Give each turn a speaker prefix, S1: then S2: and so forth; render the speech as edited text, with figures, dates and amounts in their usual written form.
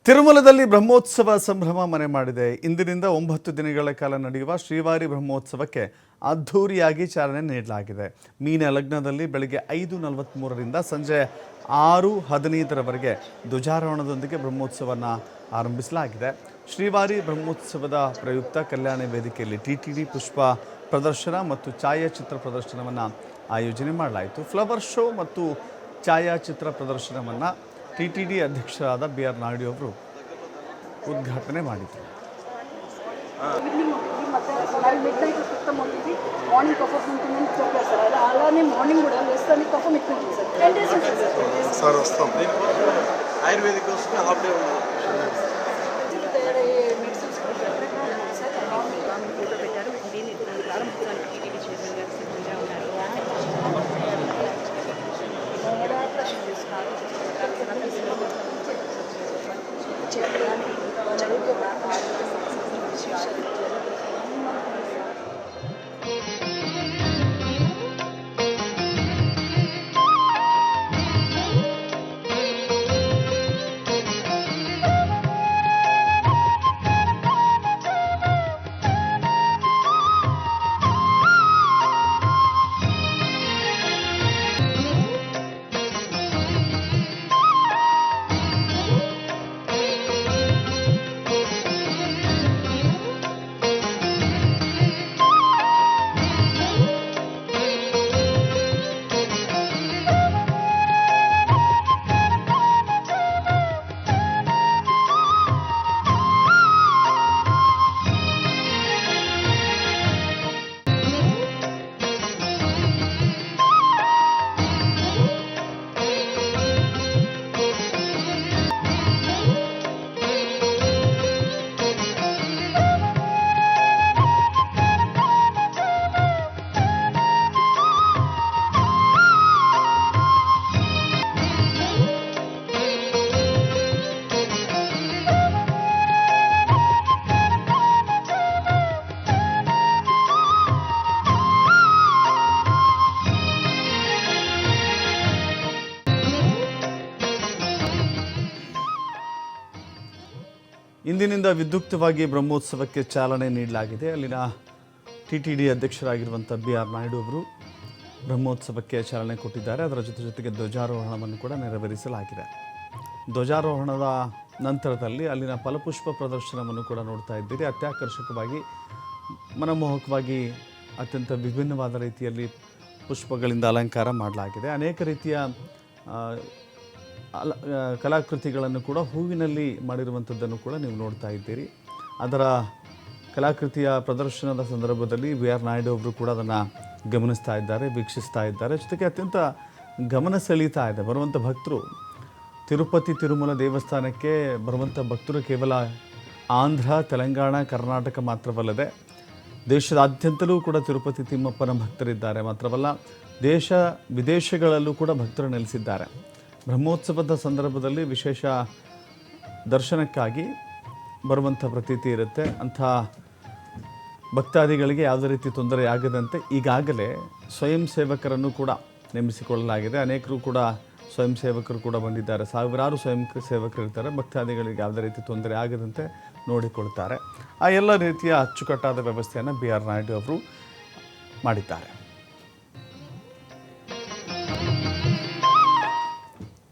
S1: ತಿರುಮಲದಲ್ಲಿ ಬ್ರಹ್ಮೋತ್ಸವ ಸಂಭ್ರಮ ಮನೆ ಮಾಡಿದೆ. ಇಂದಿನಿಂದ 9 ದಿನಗಳ ಕಾಲ ನಡೆಯುವ ಶ್ರೀವಾರಿ ಬ್ರಹ್ಮೋತ್ಸವಕ್ಕೆ ಅದ್ಧೂರಿಯಾಗಿ ಚಾಲನೆ ನೀಡಲಾಗಿದೆ. ಮೀನ ಲಗ್ನದಲ್ಲಿ ಬೆಳಗ್ಗೆ 5:43ರಿಂದ ಸಂಜೆ 6:15ರವರೆಗೆ ಧ್ವಜಾರೋಹಣದೊಂದಿಗೆ ಬ್ರಹ್ಮೋತ್ಸವವನ್ನು ಆರಂಭಿಸಲಾಗಿದೆ. ಶ್ರೀವಾರಿ ಬ್ರಹ್ಮೋತ್ಸವದ ಪ್ರಯುಕ್ತ ಕಲ್ಯಾಣ ವೇದಿಕೆಯಲ್ಲಿ ಟಿಟಿಡಿ ಪುಷ್ಪ ಪ್ರದರ್ಶನ ಮತ್ತು ಛಾಯಾಚಿತ್ರ ಪ್ರದರ್ಶನವನ್ನು ಆಯೋಜನೆ ಮಾಡಲಾಯಿತು. ಫ್ಲವರ್ ಶೋ ಮತ್ತು ಛಾಯಾಚಿತ್ರ ಪ್ರದರ್ಶನವನ್ನು ಟಿಟಿಡಿ ಅಧ್ಯಕ್ಷರಾದ ಬಿ.ಆರ್. ನಾಯ್ಡು ಅವರು ಉದ್ಘಾಟನೆ ಮಾಡಿದರು. ಇಂದಿನಿಂದ ವಿದ್ಯುಕ್ತವಾಗಿ ಬ್ರಹ್ಮೋತ್ಸವಕ್ಕೆ ಚಾಲನೆ ನೀಡಲಾಗಿದೆ. ಅಲ್ಲಿನ ಟಿಟಿಡಿ ಅಧ್ಯಕ್ಷರಾಗಿರುವಂಥ ಬಿ.ಆರ್. ನಾಯ್ಡು ಅವರು ಬ್ರಹ್ಮೋತ್ಸವಕ್ಕೆ ಚಾಲನೆ ಕೊಟ್ಟಿದ್ದಾರೆ. ಅದರ ಜೊತೆಗೆ ಧ್ವಜಾರೋಹಣವನ್ನು ಕೂಡ ನೆರವೇರಿಸಲಾಗಿದೆ. ಧ್ವಜಾರೋಹಣದ ನಂತರದಲ್ಲಿ ಅಲ್ಲಿನ ಫಲಪುಷ್ಪ ಪ್ರದರ್ಶನವನ್ನು ಕೂಡ ನೋಡ್ತಾ ಇದ್ದೀರಿ. ಅತ್ಯಾಕರ್ಷಕವಾಗಿ ಮನಮೋಹಕವಾಗಿ ಅತ್ಯಂತ ವಿಭಿನ್ನವಾದ ರೀತಿಯಲ್ಲಿ ಪುಷ್ಪಗಳಿಂದ ಅಲಂಕಾರ ಮಾಡಲಾಗಿದೆ. ಅನೇಕ ರೀತಿಯ ಕಲಾಕೃತಿಗಳನ್ನು ಕೂಡ ಹೂವಿನಲ್ಲಿ ಮಾಡಿರುವಂಥದ್ದನ್ನು ಕೂಡ ನೀವು ನೋಡ್ತಾ ಇದ್ದೀರಿ. ಅದರ ಕಲಾಕೃತಿಯ ಪ್ರದರ್ಶನದ ಸಂದರ್ಭದಲ್ಲಿ ಬಿ.ಆರ್. ನಾಯ್ಡು ಅವರು ಕೂಡ ಅದನ್ನು ಗಮನಿಸ್ತಾ ಇದ್ದಾರೆ, ವೀಕ್ಷಿಸ್ತಾ ಇದ್ದಾರೆ. ಜೊತೆಗೆ ಅತ್ಯಂತ ಗಮನ ಸೆಳೀತಾ ಇದೆ. ಬರುವಂಥ ಭಕ್ತರು ತಿರುಪತಿ ತಿರುಮಲ ದೇವಸ್ಥಾನಕ್ಕೆ ಬರುವಂಥ ಭಕ್ತರು ಕೇವಲ ಆಂಧ್ರ, ತೆಲಂಗಾಣ, ಕರ್ನಾಟಕ ಮಾತ್ರವಲ್ಲದೆ ದೇಶದಾದ್ಯಂತಲೂ ಕೂಡ ತಿರುಪತಿ ತಿಮ್ಮಪ್ಪನ ಭಕ್ತರಿದ್ದಾರೆ. ಮಾತ್ರವಲ್ಲ ದೇಶ ವಿದೇಶಗಳಲ್ಲೂ ಕೂಡ ಭಕ್ತರು ನೆಲೆಸಿದ್ದಾರೆ. ಬ್ರಹ್ಮೋತ್ಸವದ ಸಂದರ್ಭದಲ್ಲಿ ವಿಶೇಷ ದರ್ಶನಕ್ಕಾಗಿ ಬರುವಂಥ ಪ್ರತೀತಿ ಇರುತ್ತೆ. ಅಂಥ ಭಕ್ತಾದಿಗಳಿಗೆ ಯಾವುದೇ ರೀತಿ ತೊಂದರೆ ಆಗದಂತೆ ಈಗಾಗಲೇ ಸ್ವಯಂ ಸೇವಕರನ್ನು ಕೂಡ ನೇಮಿಸಿಕೊಳ್ಳಲಾಗಿದೆ. ಅನೇಕರು ಕೂಡ ಸ್ವಯಂ ಸೇವಕರು ಕೂಡ ಬಂದಿದ್ದಾರೆ. ಸಾವಿರಾರು ಸ್ವಯಂ ಸೇವಕರು ಇರ್ತಾರೆ. ಭಕ್ತಾದಿಗಳಿಗೆ ಯಾವುದೇ ರೀತಿ ತೊಂದರೆ ಆಗದಂತೆ ನೋಡಿಕೊಳ್ತಾರೆ. ಆ ಎಲ್ಲ ರೀತಿಯ ಅಚ್ಚುಕಟ್ಟಾದ ವ್ಯವಸ್ಥೆಯನ್ನು ಬಿ.ಆರ್. ನಾಯ್ಡು ಅವರು ಮಾಡಿದ್ದಾರೆ.